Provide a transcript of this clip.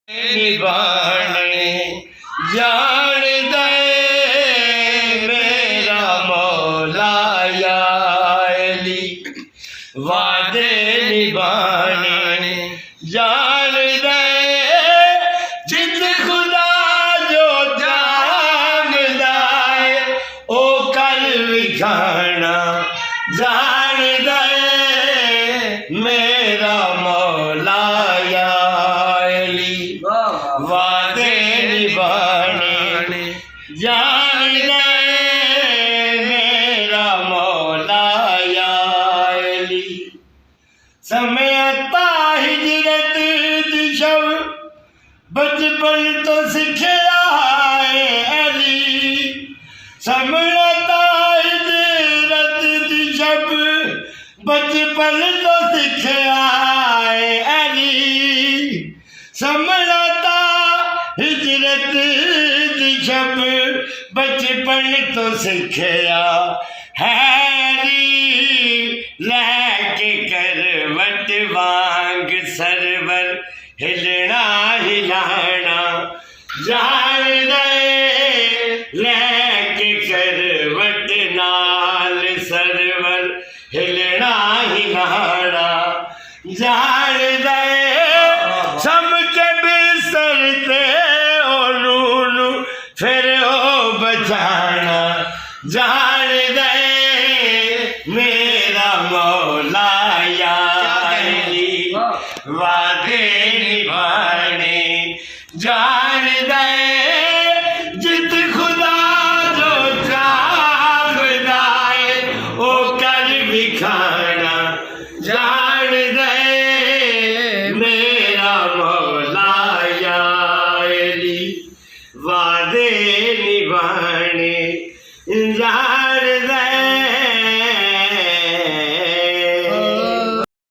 निभाने जान दे मेरा मौला या अली, वादे निभाने जान दे जित खुदा जो जानदा है ओ कल विखाना जान दे मेरा मौला या अली, वादे निभाने जान दे मेरा मौला या अली। समय आता हिजरत दी शब बचपन तो सिखया है अली, समय आता हिजरत दी शब बचपन तो सिखया है अली, समझता हिजरत दी शब बचपन तो सिखया है अली, लैके करवट वांग सरवर हिलना हिलाना जान दे, लैके करवट नाल सरवर हिलना हिलाना जान दे, समझे बिस्तर ते ओनू फिर ओ बचाना जान दे मेरा मौला या अली, वादे निभाने जान दे जित खुदा जो जानदा है ओ कल विखाना जान दे मेरा मौला या अली, वादे निभाने जान